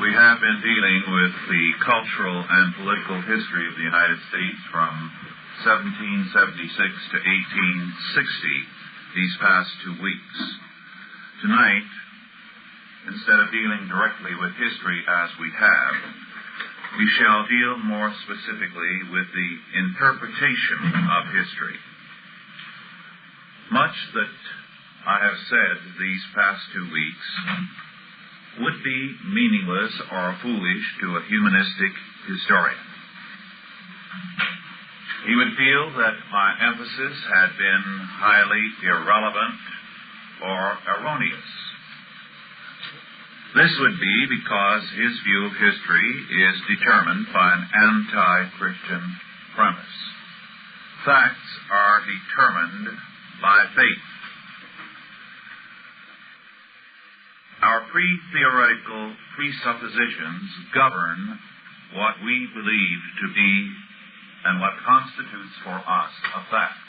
We have been dealing with the cultural and political history of the United States from 1776 to 1860 these past 2 weeks. Tonight, instead of dealing directly with history as we have, we shall deal more specifically with the interpretation of history. Much that I have said these past 2 weeks would be meaningless or foolish to a humanistic historian. He would feel that my emphasis had been highly irrelevant or erroneous. This would be because his view of history is determined by an anti-Christian premise. Facts are determined by faith. Our pre-theoretical presuppositions govern what we believe to be and what constitutes for us a fact.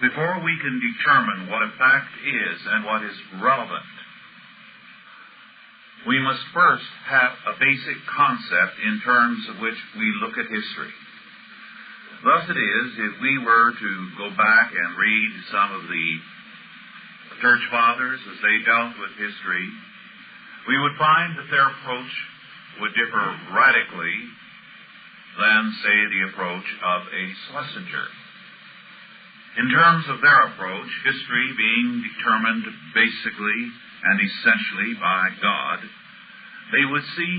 Before we can determine what a fact is and what is relevant, we must first have a basic concept in terms of which we look at history. Thus it is, if we were to go back and read some of the Church Fathers as they dealt with history, we would find that their approach would differ radically than, say, the approach of a Schlesinger. In terms of their approach, history being determined basically and essentially by God, they would see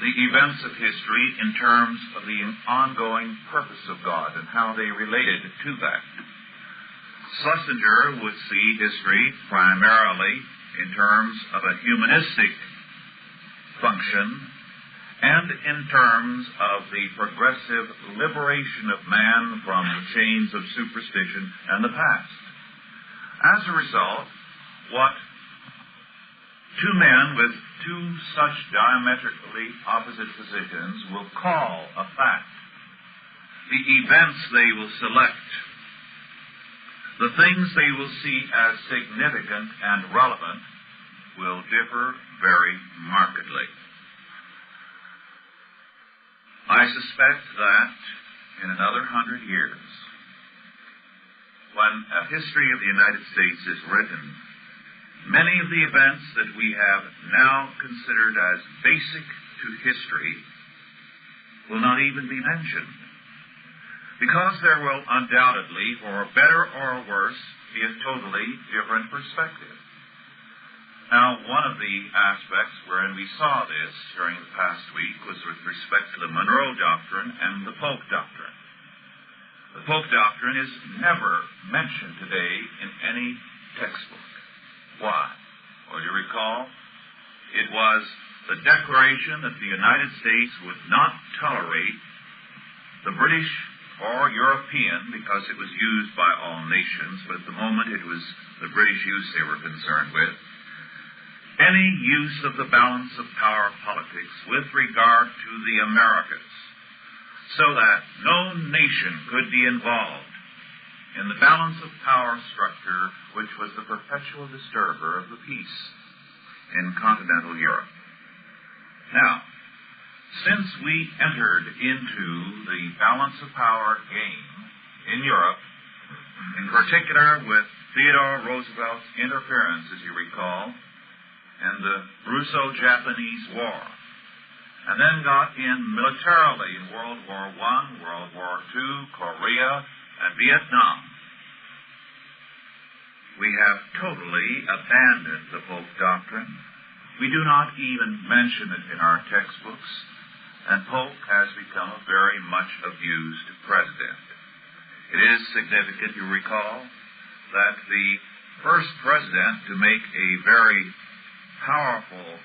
the events of history in terms of the ongoing purpose of God and how they related to that. Schlesinger would see history primarily in terms of a humanistic function and in terms of the progressive liberation of man from the chains of superstition and the past. As a result, what two men with two such diametrically opposite positions will call a fact, the events they will select, the things they will see as significant and relevant, will differ very markedly. I suspect that in another 100 years, when a history of the United States is written, many of the events that we have now considered as basic to history will not even be mentioned, because there will undoubtedly, for better or worse, be a totally different perspective. Now, one of the aspects wherein we saw this during the past week was with respect to the Monroe Doctrine and the Polk Doctrine. The Polk Doctrine is never mentioned today in any textbook. Why? Well, you recall, it was the declaration that the United States would not tolerate the British or European, because it was used by all nations, but at the moment it was the British use they were concerned with, any use of the balance of power politics with regard to the Americas, so that no nation could be involved in the balance of power structure which was the perpetual disturber of the peace in continental Europe. Now, since we entered into the balance of power game in Europe, in particular with Theodore Roosevelt's interference, as you recall, in the Russo-Japanese War, and then got in militarily in World War I, World War II, Korea, and Vietnam, we have totally abandoned the Polk Doctrine. We do not even mention it in our textbooks, and Polk has become a very much abused president. It is significant, you recall, that the first president to make a very powerful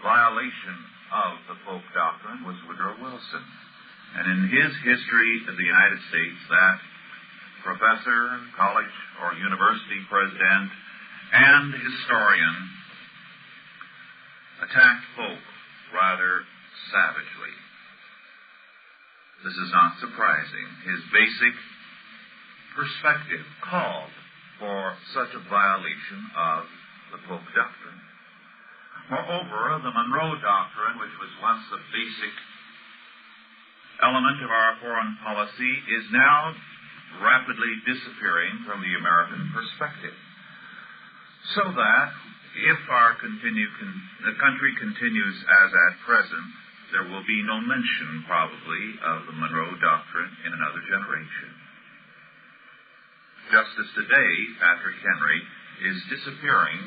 violation of the Polk Doctrine was Woodrow Wilson. And in his history of the United States, that professor, college or university president, and historian attacked Polk rather savagely. This is not surprising. His basic perspective called for such a violation of the Polk Doctrine. Moreover, the Monroe Doctrine, which was once the basic element of our foreign policy, is now rapidly disappearing from the American perspective. So that if the country continues as at present, there will be no mention, probably, of the Monroe Doctrine in another generation. Just as today, Patrick Henry is disappearing,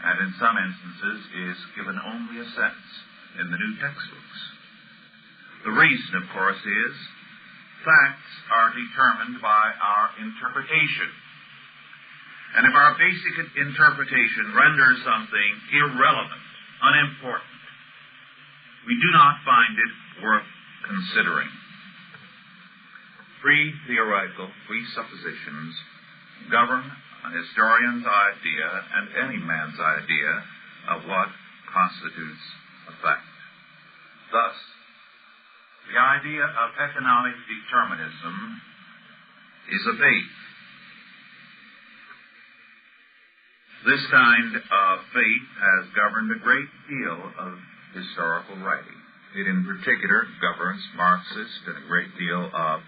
and in some instances is given only a sentence in the new textbooks. The reason, of course, is facts are determined by our interpretation. And if our basic interpretation renders something irrelevant, unimportant, we do not find it worth considering. Free theoretical presuppositions govern a historian's idea and any man's idea of what constitutes a fact. Thus, the idea of economic determinism is a faith. This kind of faith has governed a great deal of historical writing. It in particular governs Marxist and a great deal of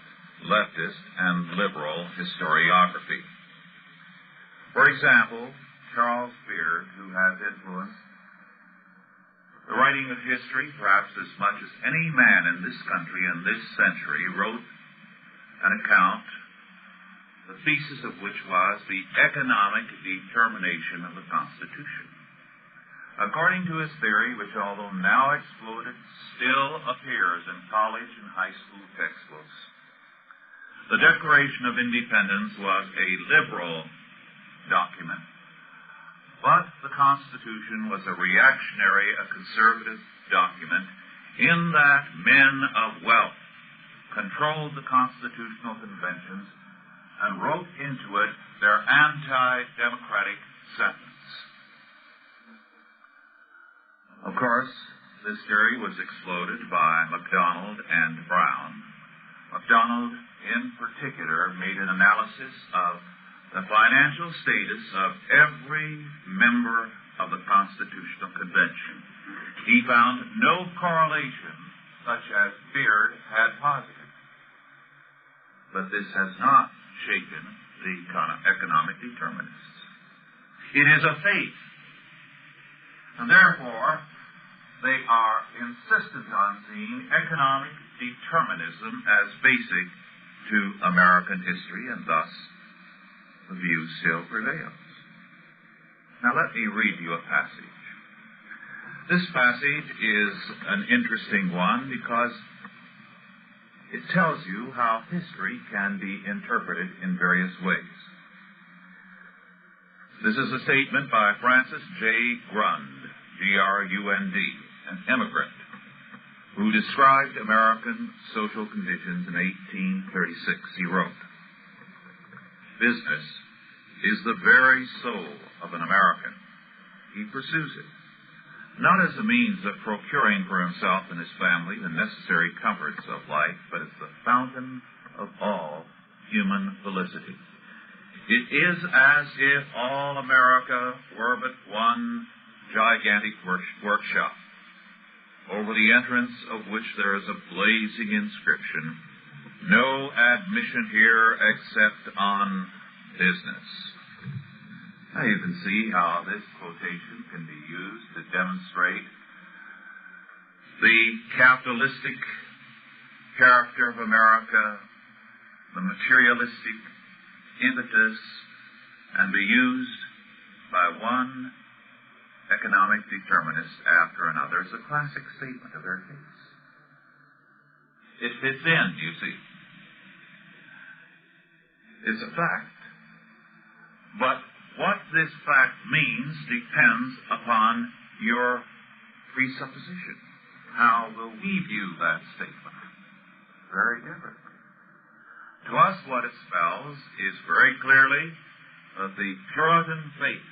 leftist and liberal historiography. For example, Charles Beard, who has influenced the writing of history perhaps as much as any man in this country in this century, wrote an account, the thesis of which was the economic determination of the Constitution. According to his theory, which although now exploded, still appears in college and high school textbooks, the Declaration of Independence was a liberal document, but the Constitution was a reactionary, a conservative document, in that men of wealth controlled the constitutional conventions and wrote into it their anti-democratic sentence. Of course, this theory was exploded by MacDonald and Brown. MacDonald, in particular, made an analysis of the financial status of every member of the Constitutional Convention. He found no correlation such as Beard had posited. But this has not shaken the economic determinists. It is a faith. And therefore, they are insistent on seeing economic determinism as basic to American history, and thus the view still prevails. Now let me read you a passage. This passage is an interesting one because it tells you how history can be interpreted in various ways. This is a statement by Francis J. Grund, G-R-U-N-D, an immigrant, who described American social conditions in 1836. He wrote, "Business is the very soul of an American. He pursues it, not as a means of procuring for himself and his family the necessary comforts of life, but as the fountain of all human felicity. It is as if all America were but one gigantic workshop, over the entrance of which there is a blazing inscription, 'No admission here except on business.'" Now you can see how this quotation can be used to demonstrate the capitalistic character of America, the materialistic impetus, and be used by one economic determinist after another as a classic statement of their case. It fits in, you see. It's a fact. But what this fact means depends upon your presupposition. How will we view that statement? Very differently. To us, what it spells is very clearly that the Puritan faith,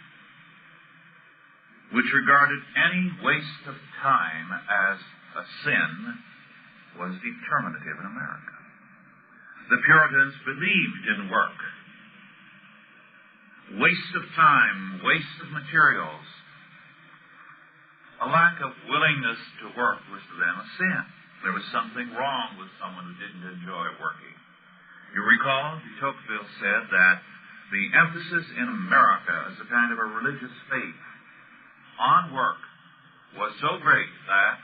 which regarded any waste of time as a sin, was determinative in America. The Puritans believed in work. Waste of time, waste of materials, A lack of willingness to work was to them a sin. There was something wrong with someone who didn't enjoy working. You recall, de Tocqueville said that the emphasis in America as a kind of a religious faith on work was so great that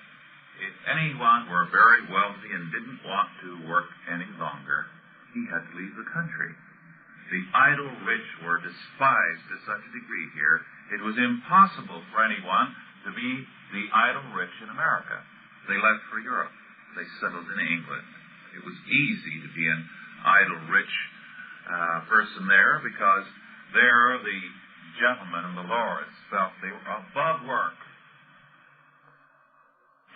if anyone were very wealthy and didn't want to work any longer, he had to leave the country. The idle rich were despised to such a degree here, it was impossible for anyone to be the idle rich in America. They left for Europe. They settled in England. It was easy to be an idle rich person there because there the gentlemen and the lords felt they were above work.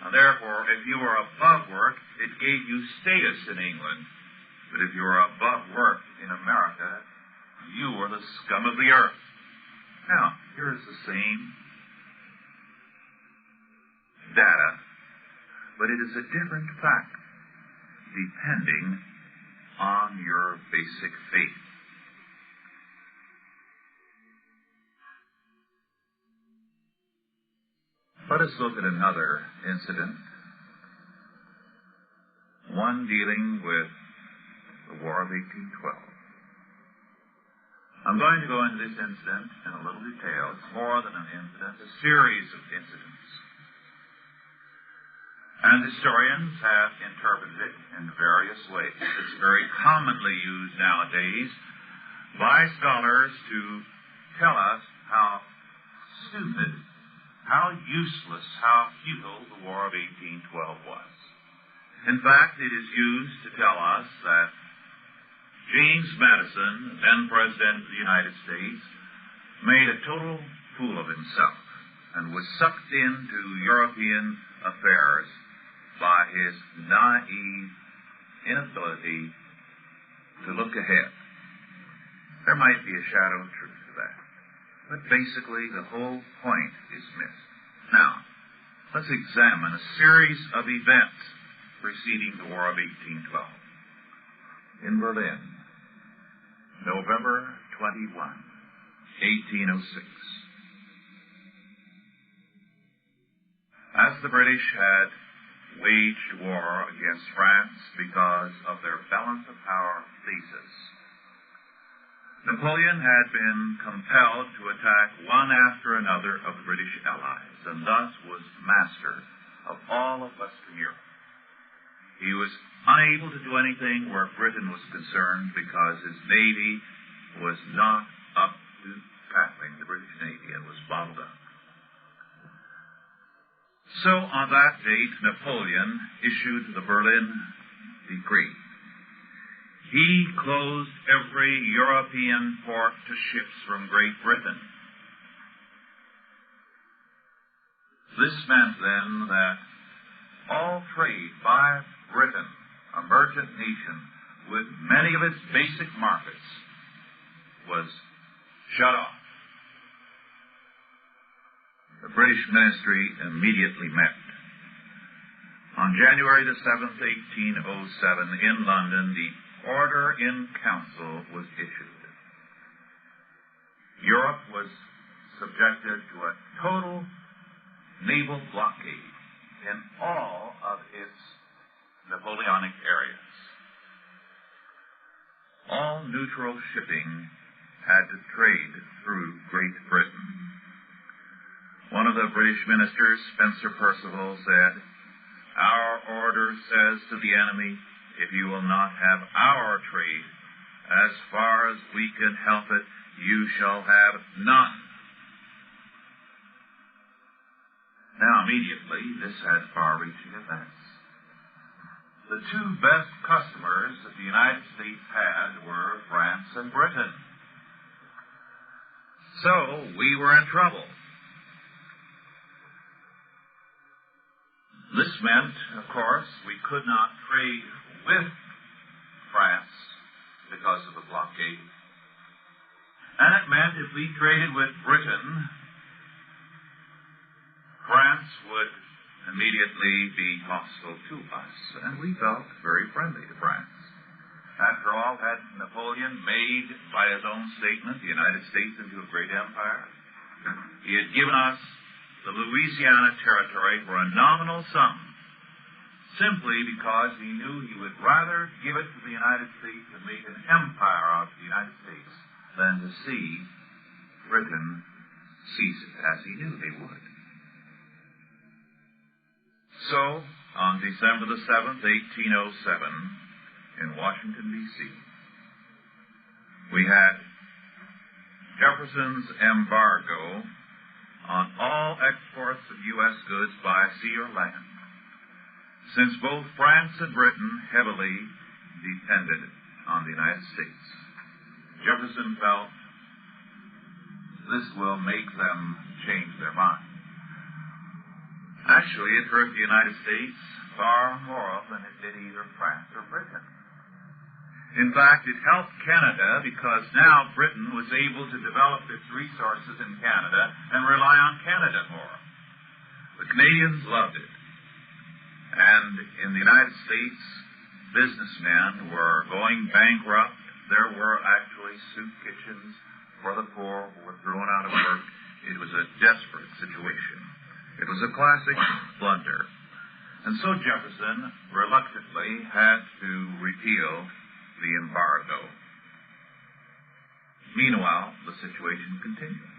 And therefore, if you were above work, it gave you status in England. But if you were above work in America, you were the scum of the earth. Now, here is the same data, but it is a different fact depending on your basic faith. Let us look at another incident, one dealing with the War of 1812. I'm going to go into this incident in a little detail. It's more than an incident, a series of incidents. And historians have interpreted it in various ways. It's very commonly used nowadays by scholars to tell us how stupid, how useless, how futile the War of 1812 was. In fact, it is used to tell us that James Madison, then President of the United States, made a total fool of himself and was sucked into European affairs by his naive inability to look ahead. There might be a shadow of truth to that. But basically, the whole point is missed. Now, let's examine a series of events preceding the War of 1812. In Berlin, November 21, 1806. As the British had waged war against France because of their balance of power thesis, Napoleon had been compelled to attack one after another of the British allies, and thus was master of all of Western Europe. He was unable to do anything where Britain was concerned because his navy was not up to tackling the British Navy and was bottled up. So on that date, Napoleon issued the Berlin Decree. He closed every European port to ships from Great Britain. This meant then that all trade by Britain, a merchant nation with many of its basic markets, was shut off. The British ministry immediately met. On January the 7th, 1807, in London, the Order in Council was issued. Europe was subjected to a total naval blockade in all of its Napoleonic areas. All neutral shipping had to trade through Great Britain. One of the British ministers, Spencer Perceval, said, "Our order says to the enemy, if you will not have our trade, as far as we can help it, you shall have none." Now, immediately, this had far-reaching effects. The two best customers that the United States had were France and Britain. So, we were in trouble. This meant, of course, we could not trade with France because of the blockade. And it meant if we traded with Britain, France would immediately be hostile to us. And we felt very friendly to France. After all, had Napoleon made, by his own statement, the United States into a great empire? He had given us the Louisiana Territory for a nominal sum, simply because he knew he would rather give it to the United States and make an empire out of the United States than to see Britain seize it, as he knew they would. So, on December the 7th, 1807, in Washington, D.C., we had Jefferson's embargo on all exports of U.S. goods by sea or land, since both France and Britain heavily depended on the United States. Jefferson felt this will make them change their mind. Actually, it hurt the United States far more than it did either France or Britain. In fact, it helped Canada because now Britain was able to develop its resources in Canada and rely on Canada more. The Canadians loved it. And in the United States, businessmen were going bankrupt. There were actually soup kitchens for the poor who were thrown out of work. It was a desperate situation. It was a classic blunder. And so Jefferson reluctantly had to repeal the embargo. Meanwhile, the situation continued.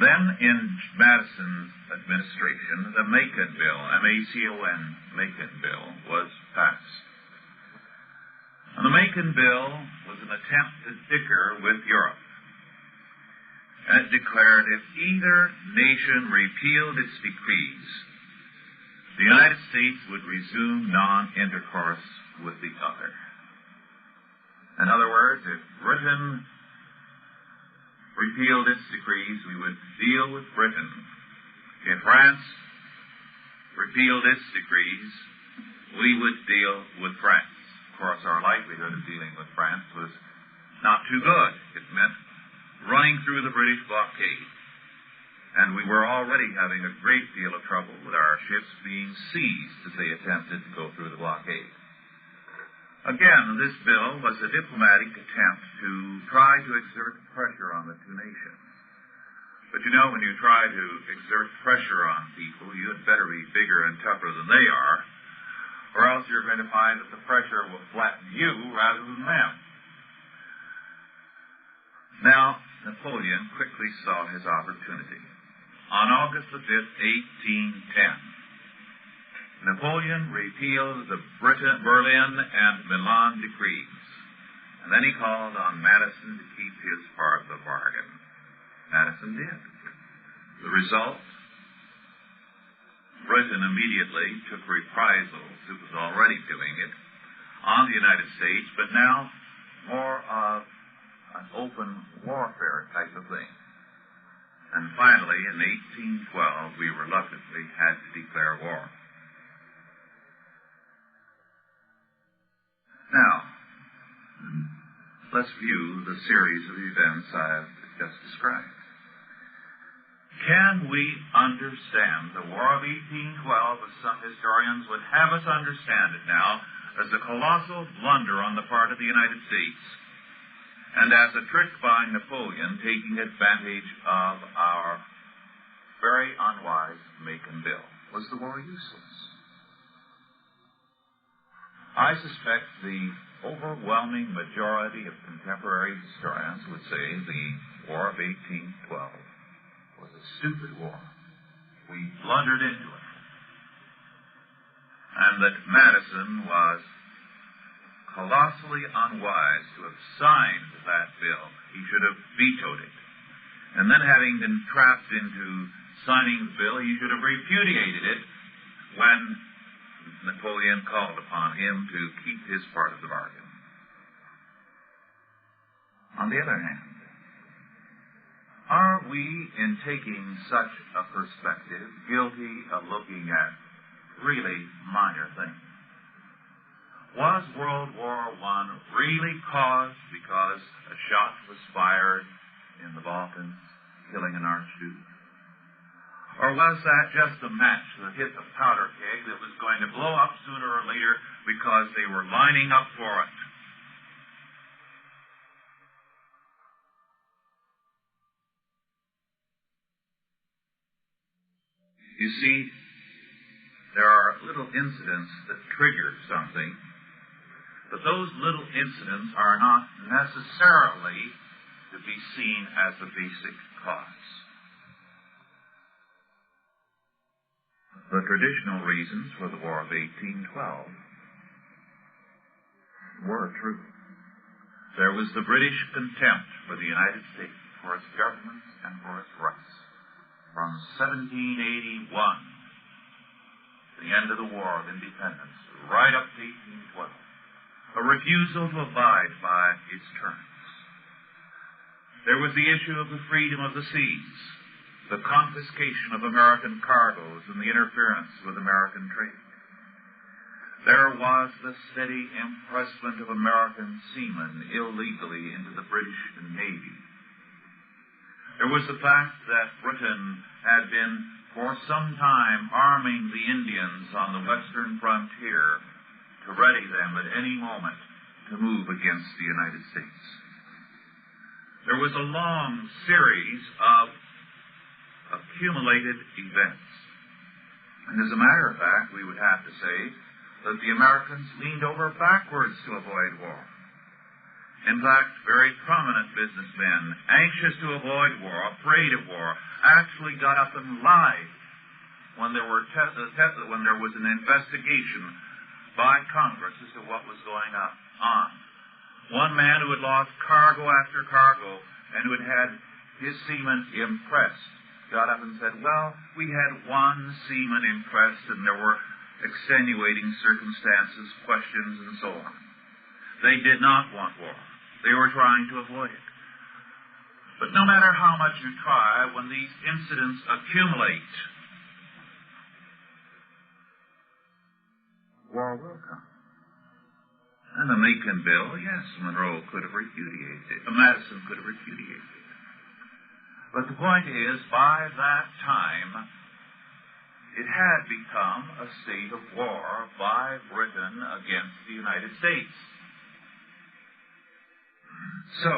Then, in Madison's administration, the Macon Bill, M-A-C-O-N, Macon Bill, was passed. And the Macon Bill was an attempt to dicker with Europe. And it declared if either nation repealed its decrees, the United States would resume non-intercourse with the other. In other words, if Britain repealed its decrees, we would deal with Britain. If France repealed its decrees, we would deal with France. Of course, our likelihood of dealing with France was not too good. It meant running through the British blockade. And we were already having a great deal of trouble with our ships being seized as they attempted to go through the blockade. Again, this bill was a diplomatic attempt to try to exert pressure on the two nations. But you know, when you try to exert pressure on people, you had better be bigger and tougher than they are, or else you're going to find that the pressure will flatten you rather than them. Now, Napoleon quickly saw his opportunity. On August the 5th, 1810, Napoleon repealed the Berlin and Milan decrees, and then he called on Madison to keep his part of the bargain. Madison did. The result? Britain immediately took reprisals. It was already doing it on the United States, but now more of an open warfare type of thing. And finally, in 1812, we reluctantly had to declare war. Now, let's view the series of events I've just described. Can we understand the War of 1812, as some historians would have us understand it now, as a colossal blunder on the part of the United States, and as a trick by Napoleon taking advantage of our very unwise Macon Bill? Was the war useless? I suspect the overwhelming majority of contemporary historians would say the War of 1812 was a stupid war. We blundered into it. And that Madison was colossally unwise to have signed that bill. He should have vetoed it. And then, having been trapped into signing the bill, he should have repudiated it when Napoleon called upon him to keep his part of the bargain. On the other hand, are we, in taking such a perspective, guilty of looking at really minor things? Was World War I really caused because a shot was fired in the Balkans, killing an archduke? Or was that just a match that hit the powder keg that was going to blow up sooner or later because they were lining up for it? You see, there are little incidents that trigger something, but those little incidents are not necessarily to be seen as the basic cause. The traditional reasons for the War of 1812 were true. There was the British contempt for the United States, for its government and for its rights. From 1781, the end of the War of Independence, right up to 1812, a refusal to abide by its terms. There was the issue of the freedom of the seas, the confiscation of American cargoes, and the interference with American trade. There was the steady impressment of American seamen illegally into the British Navy. There was the fact that Britain had been for some time arming the Indians on the western frontier to ready them at any moment to move against the United States. There was a long series of accumulated events. And as a matter of fact, we would have to say that the Americans leaned over backwards to avoid war. In fact, very prominent businessmen, anxious to avoid war, afraid of war, actually got up and lied when there was an investigation by Congress as to what was going on. One man who had lost cargo after cargo and who had had his seamen impressed got up and said, well, we had one seaman impressed and there were extenuating circumstances, questions, and so on. They did not want war. They were trying to avoid it. But no matter how much you try, when these incidents accumulate, war will come. And the Macon Bill, yes, Monroe could have repudiated it. Madison could have repudiated it. But the point is, by that time, it had become a state of war by Britain against the United States. So,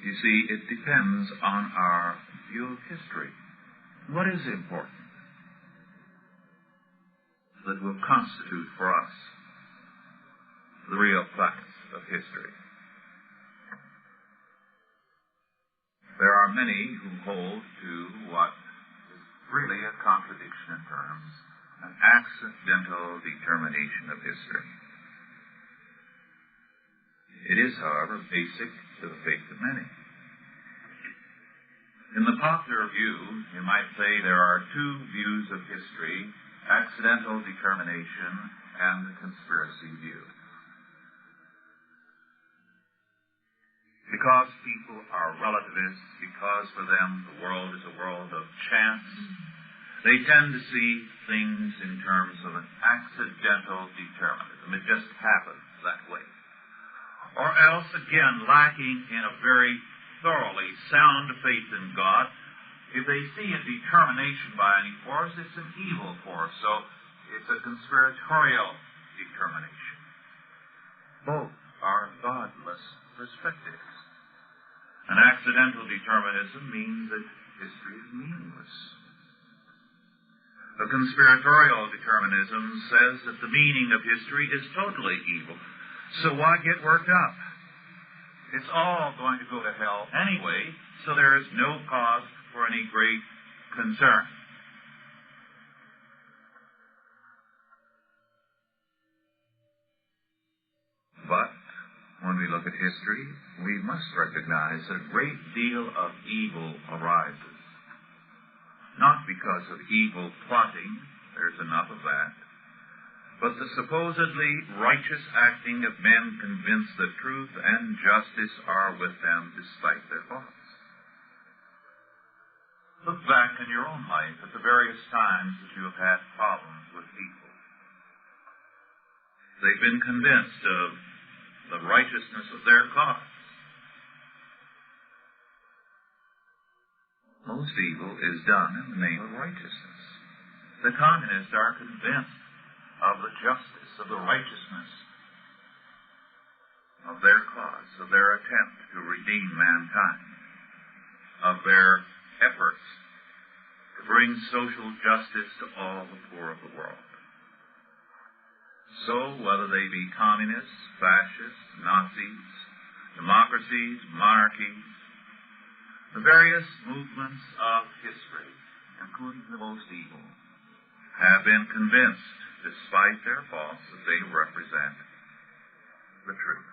you see, it depends on our view of history. What is important that will constitute for us the real facts of history? There are many who hold to what is really a contradiction in terms, an accidental determination of history. It is, however, basic to the faith of many. In the popular view, you might say there are two views of history, accidental determination and the conspiracy view. Because people are relativists, because for them the world is a world of chance, they tend to see things in terms of an accidental determinism. It just happens that way. Or else, again, lacking in a very thoroughly sound faith in God, if they see a determination by any force, it's an evil force. So it's a conspiratorial determination. Both are godless perspectives. An accidental determinism means that history is meaningless. A conspiratorial determinism says that the meaning of history is totally evil. So why get worked up? It's all going to go to hell anyway, so there is no cause for any great concern. But when we look at history, we must recognize that a great deal of evil arises. Not because of evil plotting, there's enough of that, but the supposedly righteous acting of men convinced that truth and justice are with them despite their faults. Look back in your own life at the various times that you have had problems with people. They've been convinced of the righteousness of their cause. Most evil is done in the name of righteousness. The communists are convinced of the justice, of the righteousness of their cause, of their attempt to redeem mankind, of their efforts to to bring social justice to all the poor of the world. So, whether they be communists, fascists, Nazis, democracies, monarchies, the various movements of history, including the most evil, have been convinced, despite their faults, that they represent the truth.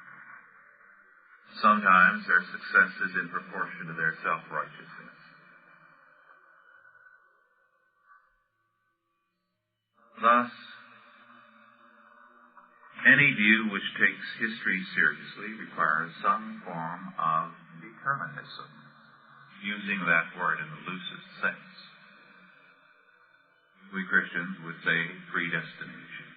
Sometimes their success is in proportion to their self-righteousness. Thus, any view which takes history seriously requires some form of determinism, using that word in the loosest sense. We Christians would say predestination.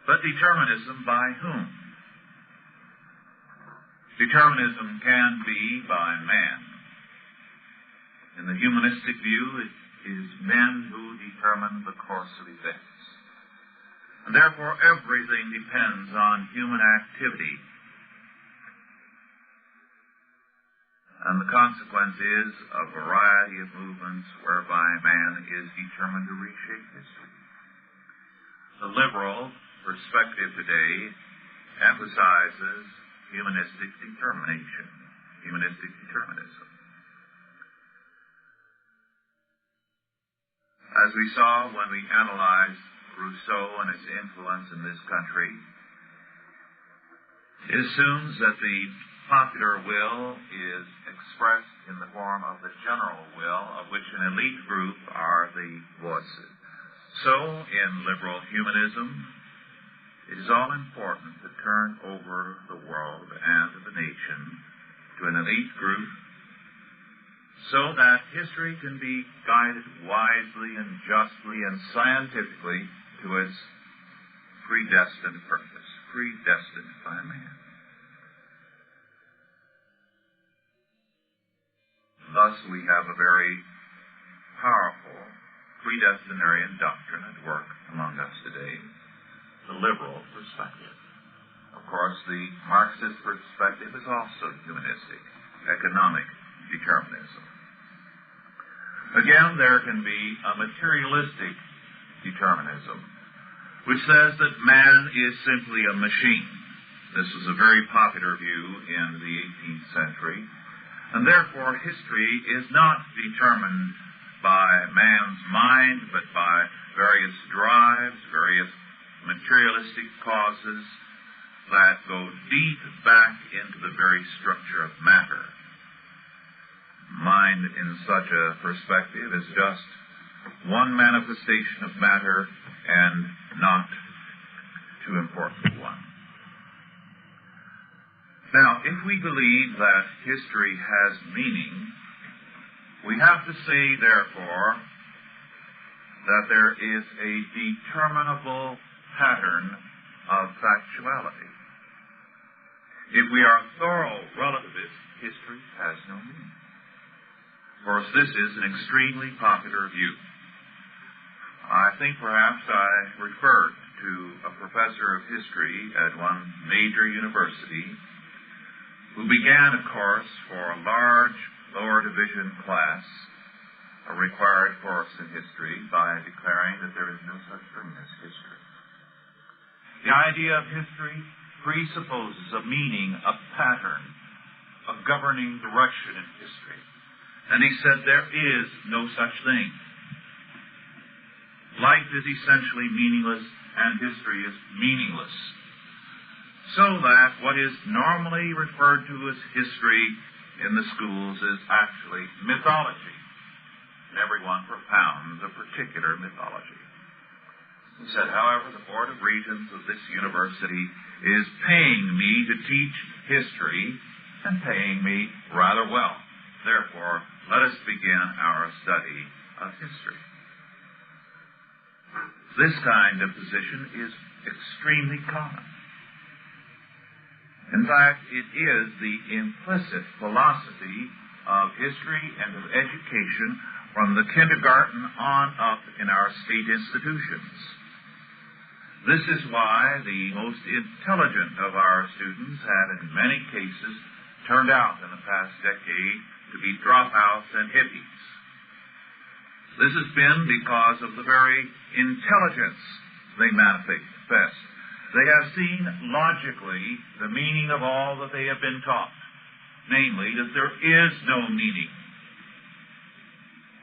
But determinism by whom? Determinism can be by man. In the humanistic view, it is men who determine the course of events. And therefore, everything depends on human activity. And the consequence is a variety of movements whereby man is determined to reshape history. The liberal perspective today emphasizes humanistic determination, humanistic determinism. As we saw when we analyzed Rousseau and his influence in this country, it assumes that the popular will is expressed in the form of the general will, of which an elite group are the voices. So, in liberal humanism, it is all important to turn over the world and the nation to an elite group so that history can be guided wisely and justly and scientifically to its predestined purpose, predestined by man. Thus, we have a very powerful predestinarian doctrine at work among us today, the liberal perspective. Of course, the Marxist perspective is also humanistic, economic determinism. Again, there can be a materialistic determinism, which says that man is simply a machine. This was a very popular view in the 18th century, and therefore history is not determined by man's mind, but by various drives, various materialistic causes that go deep back into the very structure of matter. Mind in such a perspective is just one manifestation of matter and not too important one. Now, if we believe that history has meaning, we have to say, therefore, that there is a determinable pattern of factuality. If we are thorough relativists, history has no meaning. Of course, this is an extremely popular view. I think perhaps I referred to a professor of history at one major university who began a course for a large lower division class, a required course in history, by declaring that there is no such thing as history. The idea of history presupposes a meaning, a pattern, a governing direction in history. And he said there is no such thing. Life is essentially meaningless, and history is meaningless. So that what is normally referred to as history in the schools is actually mythology. And everyone propounds a particular mythology. He said, however, the Board of Regents of this university is paying me to teach history, and paying me rather well. Therefore, let us begin our study of history. This kind of position is extremely common. In fact, it is the implicit philosophy of history and of education from the kindergarten on up in our state institutions. This is why the most intelligent of our students have in many cases turned out in the past decade to be dropouts and hippies. This has been because of the very intelligence they manifest. They have seen logically the meaning of all that they have been taught, namely that there is no meaning.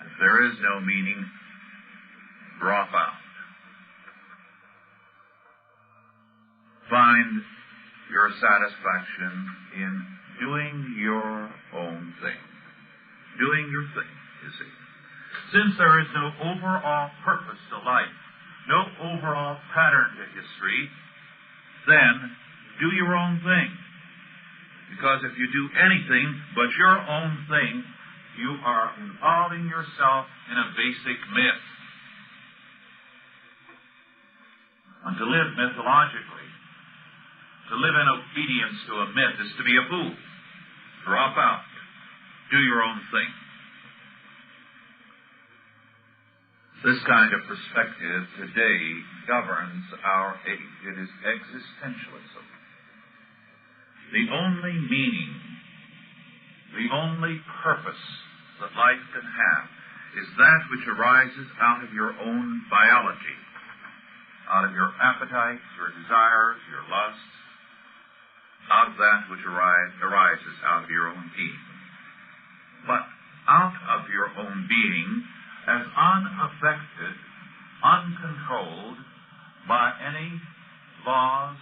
If there is no meaning, drop out. Find your satisfaction in doing your own thing. Doing your thing, you see. Since there is no overall purpose to life, no overall pattern to history, then do your own thing. Because if you do anything but your own thing, you are involving yourself in a basic myth. And to live mythologically, to live in obedience to a myth, is to be a fool. Drop out. Do your own thing. This kind of perspective today governs our age. It is existentialism. The only meaning, the only purpose that life can have is that which arises out of your own biology, out of your appetites, your desires, your lusts, out of that which arises out of your own being. But out of your own being, as unaffected, uncontrolled by any laws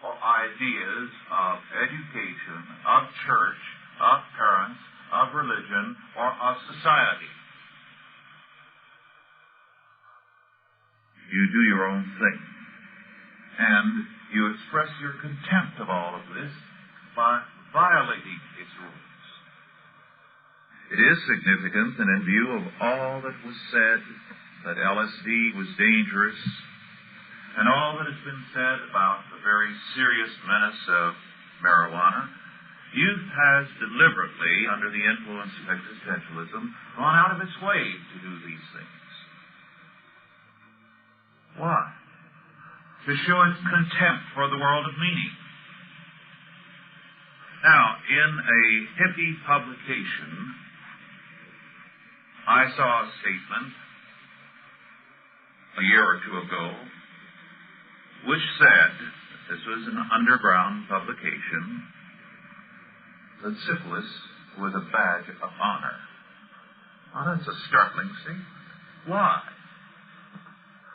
or ideas of education, of church, of parents, of religion, or of society. You do your own thing. And you express your contempt of all of this by violating its rules. It is significant that in view of all that was said, that LSD was dangerous, and all that has been said about the very serious menace of marijuana, youth has deliberately, under the influence of existentialism, gone out of its way to do these things. Why? To show its contempt for the world of meaning. Now, in a hippie publication, I saw a statement a year or two ago which said, this was an underground publication, that syphilis was a badge of honor. Well, that's a startling statement. Why?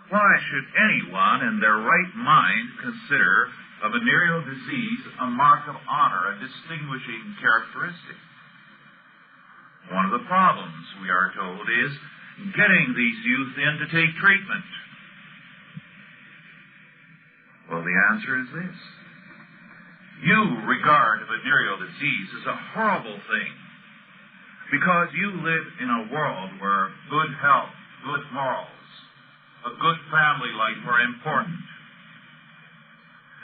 Why should anyone in their right mind consider a venereal disease a mark of honor, a distinguishing characteristic? One of the problems, we are told, is getting these youth in to take treatment. Well, the answer is this. You regard venereal disease as a horrible thing because you live in a world where good health, good morals, a good family life are important.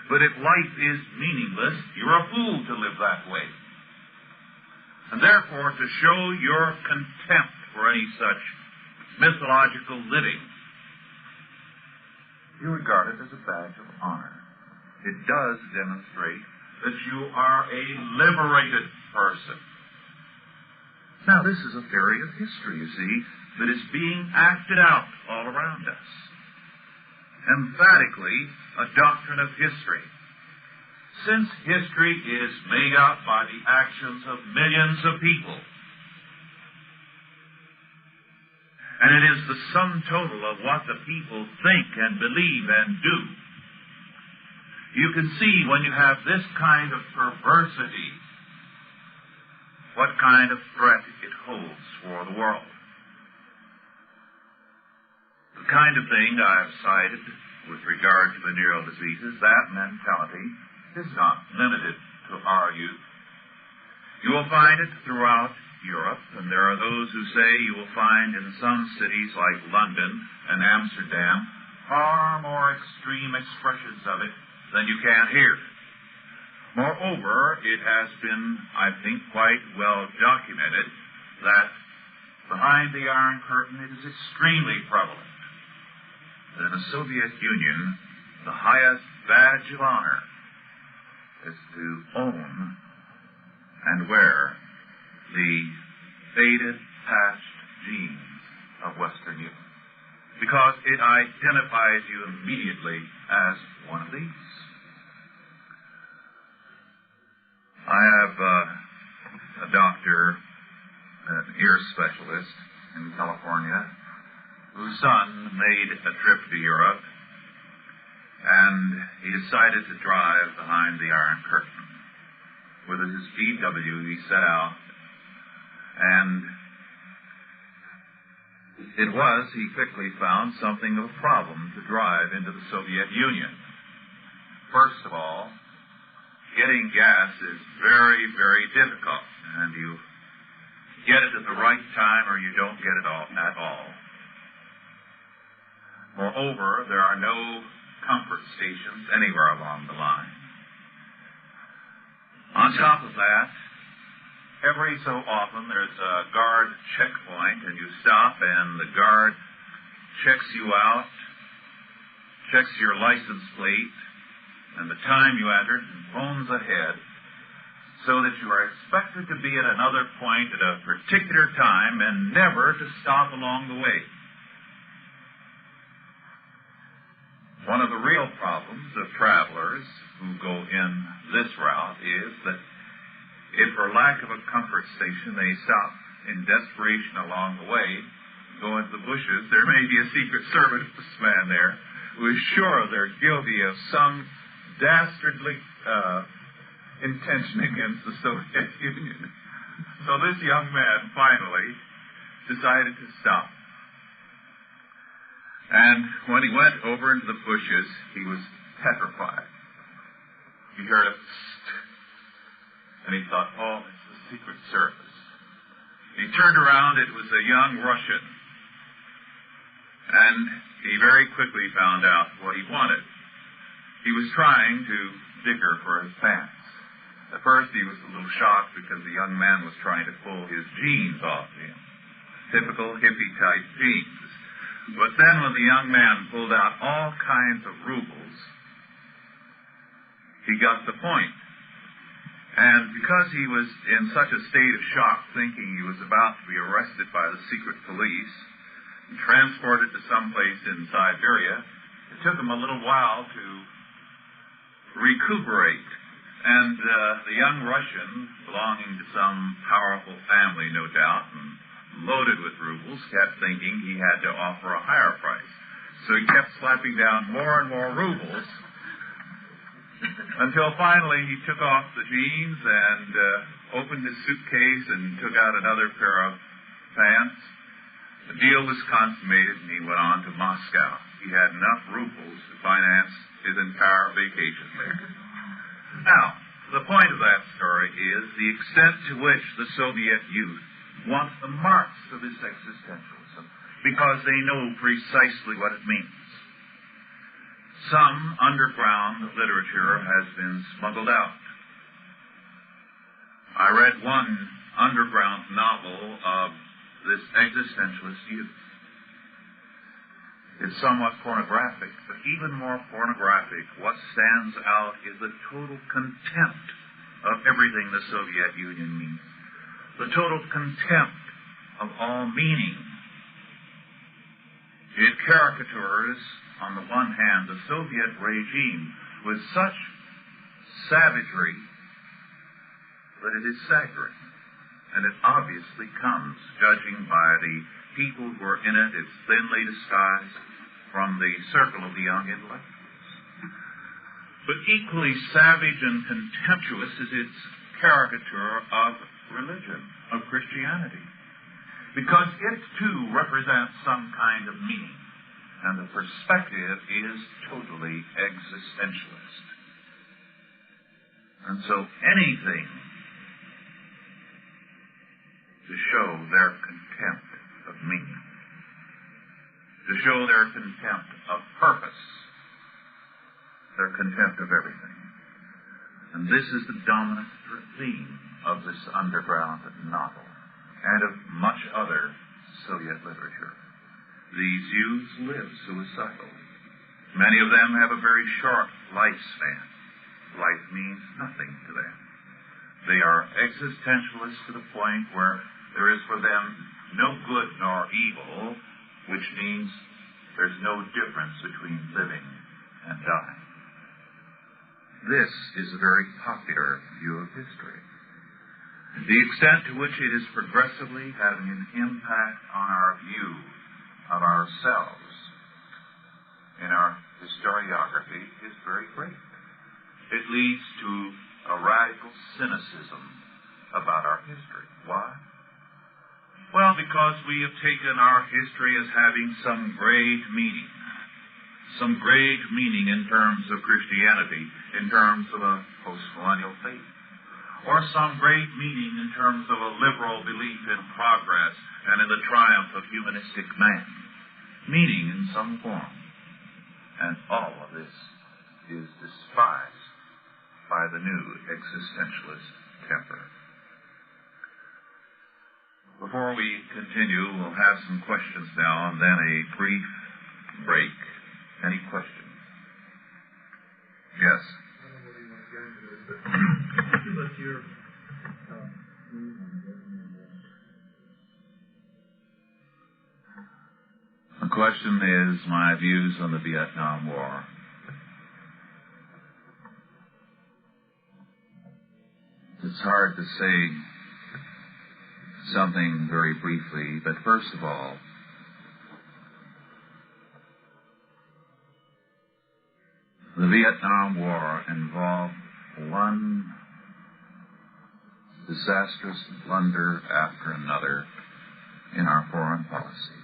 But if life is meaningless, you're a fool to live that way. And therefore, to show your contempt for any such mythological living, you regard it as a badge of honor. It does demonstrate that you are a liberated person. Now, this is a theory of history, you see, that is being acted out all around us. Emphatically, a doctrine of history. Since history is made up by the actions of millions of people, and it is the sum total of what the people think and believe and do, you can see when you have this kind of perversity, what kind of threat it holds for the world. The kind of thing I have cited with regard to venereal diseases, that mentality is not limited to our youth. You will find it throughout Europe, and there are those who say you will find in some cities like London and Amsterdam far more extreme expressions of it than you can here. Moreover, it has been, I think, quite well documented that behind the Iron Curtain it is extremely prevalent. In the Soviet Union, the highest badge of honor is to own and wear the faded past genes of Western youth, because it identifies you immediately as one of these. I have a doctor, an ear specialist in California, whose son made a trip to Europe, and he decided to drive behind the Iron Curtain. With his VW, he set out, and he quickly found something of a problem to drive into the Soviet Union. First of all, getting gas is very, very difficult, and you get it at the right time or you don't get it at all. Moreover, there are no comfort stations anywhere along the line. On top of that, every so often there's a guard checkpoint, and you stop and the guard checks you out, checks your license plate and the time you entered, and phones ahead so that you are expected to be at another point at a particular time and never to stop along the way. One of the real problems of travelers who go in this route is that if for lack of a comfort station they stop in desperation along the way, go into the bushes, there may be a Secret Service man there who is sure they're guilty of some dastardly intention against the Soviet Union. So this young man finally decided to stop. And when he went over into the bushes, he was petrified. He heard a psst, and he thought, oh, it's the Secret Service. He turned around, it was a young Russian. And he very quickly found out what he wanted. He was trying to dicker for his pants. At first he was a little shocked because the young man was trying to pull his jeans off him. Typical hippie-type jeans. But then when the young man pulled out all kinds of rubles, he got the point. And because he was in such a state of shock, thinking he was about to be arrested by the secret police and transported to someplace in Siberia, it took him a little while to recuperate. And the young Russian, belonging to some powerful family, no doubt, and loaded with rubles, kept thinking he had to offer a higher price. So he kept slapping down more and more rubles until finally he took off the jeans and opened his suitcase and took out another pair of pants. The deal was consummated and he went on to Moscow. He had enough rubles to finance his entire vacation there. Now, the point of that story is the extent to which the Soviet youth want the marks of this existentialism because they know precisely what it means. Some underground literature has been smuggled out. I read one underground novel of this existentialist youth. It's somewhat pornographic, but even more pornographic, what stands out is the total contempt of everything the Soviet Union means. The total contempt of all meaning. It caricatures, on the one hand, the Soviet regime with such savagery that it is staggering. And it obviously comes, judging by the people who are in it, it's thinly disguised from the circle of the young intellectuals. But equally savage and contemptuous is its caricature of religion, of Christianity. Because it, too, represents some kind of meaning. And the perspective is totally existentialist. And so anything to show their contempt of meaning, to show their contempt of purpose, their contempt of everything. And this is the dominant theme of this underground novel and of much other Soviet literature. These youths live suicidal. Many of them have a very short lifespan. Life means nothing to them. They are existentialists to the point where there is for them no good nor evil, which means there's no difference between living and dying. This is a very popular view of history. The extent to which it is progressively having an impact on our view of ourselves in our historiography is very great. It leads to a radical cynicism about our history. Why? Well, because we have taken our history as having some great meaning in terms of Christianity, in terms of a post-millennial faith, or some great meaning in terms of a liberal belief in progress and in the triumph of humanistic man. Meaning in some form. And all of this is despised by the new existentialist temper. Before we continue, we'll have some questions now and then a brief break. Any questions? Yes. I don't know whether you want to get into this, but give us your The question is my views on the Vietnam War. It's hard to say something very briefly, but first of all, the Vietnam War involved one disastrous blunder after another in our foreign policy.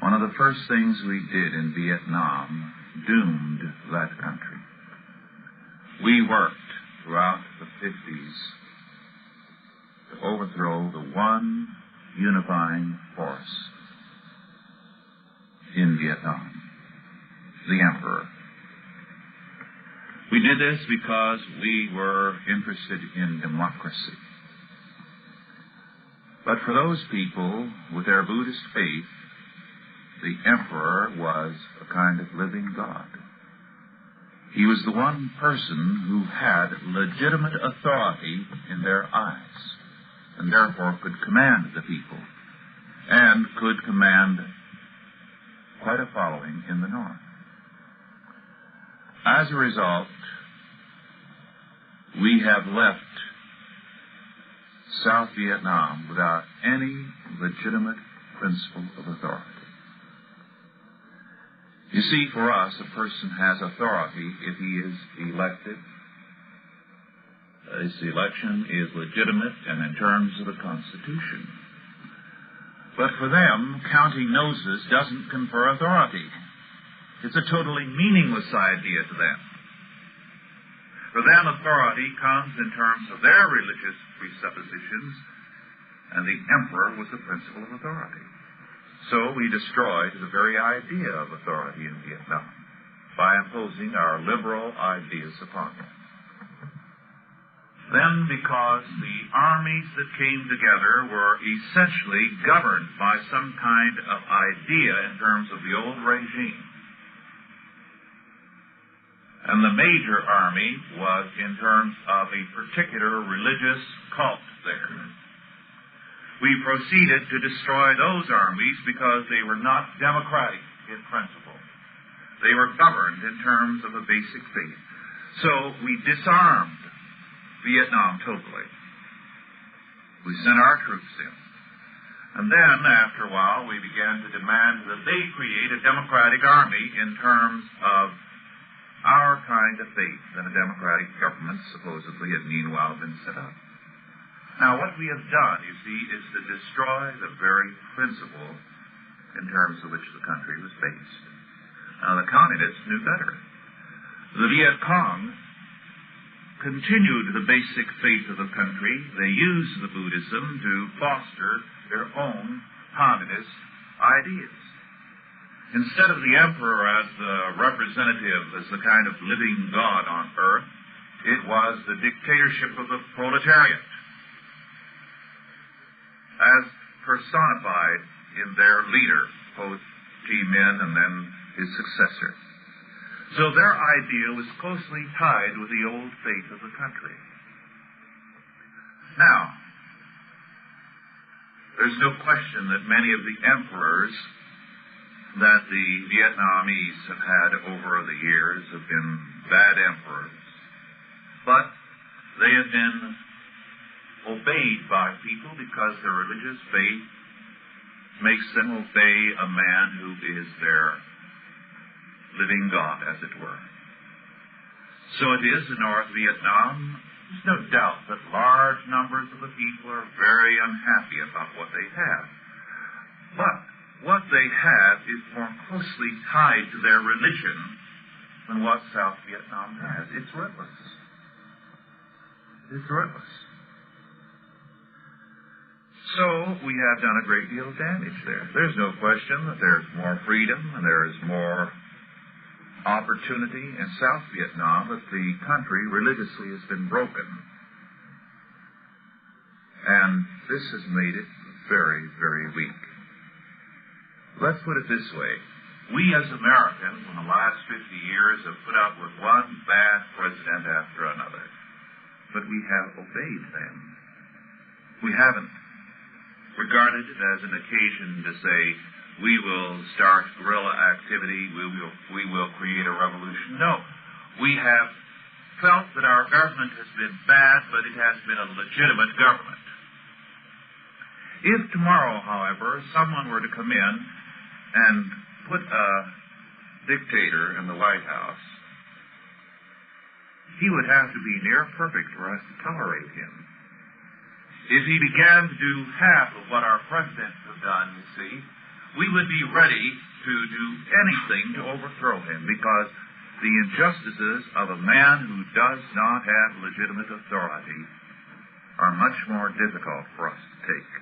One of the first things we did in Vietnam doomed that country. We worked throughout the 50s to overthrow the one unifying force in Vietnam, the Emperor. We did this because we were interested in democracy. But for those people with their Buddhist faith, the Emperor was a kind of living God. He was the one person who had legitimate authority in their eyes, and therefore could command the people, and could command quite a following in the North. As a result, we have left South Vietnam without any legitimate principle of authority. You see, for us, a person has authority if he is elected. His election is legitimate and in terms of the Constitution. But for them, counting noses doesn't confer authority. It's a totally meaningless idea to them. For them, authority comes in terms of their religious presuppositions, and the emperor was the principle of authority. So we destroyed the very idea of authority in Vietnam by imposing our liberal ideas upon them. Then, because the armies that came together were essentially governed by some kind of idea in terms of the old regime, and the major army was in terms of a particular religious cult there, we proceeded to destroy those armies because they were not democratic in principle. They were governed in terms of a basic faith. So we disarmed Vietnam totally. We sent our troops in. And then, after a while, we began to demand that they create a democratic army in terms of our kind of faith, and a democratic government supposedly had meanwhile been set up. Now, what we have done, you see, is to destroy the very principle in terms of which the country was based. Now, the communists knew better. The Viet Cong continued the basic faith of the country. They used the Buddhism to foster their own communist ideas. Instead of the emperor as the representative, as the kind of living God on earth, it was the dictatorship of the proletariat, as personified in their leader, Ho Chi Minh and then his successor. So their idea was closely tied with the old faith of the country. Now, there's no question that many of the emperors that the Vietnamese have had over the years have been bad emperors, but they have been obeyed by people because their religious faith makes them obey a man who is their living God, as it were. So it is in North Vietnam. There's no doubt that large numbers of the people are very unhappy about what they have. But what they have is more closely tied to their religion than what South Vietnam has. It's rootless. It's rootless. So we have done a great deal of damage there. There's no question that there's more freedom and there is more opportunity in South Vietnam, but the country religiously has been broken. And this has made it very, very weak. Let's put it this way. We as Americans in the last 50 years have put up with one bad president after another. But we have obeyed them. We haven't regarded it as an occasion to say, we will start guerrilla activity, we will create a revolution. No. We have felt that our government has been bad, but it has been a legitimate government. If tomorrow, however, someone were to come in and put a dictator in the White House, he would have to be near perfect for us to tolerate him. If he began to do half of what our presidents have done, you see, we would be ready to do anything to overthrow him, because the injustices of a man who does not have legitimate authority are much more difficult for us to take.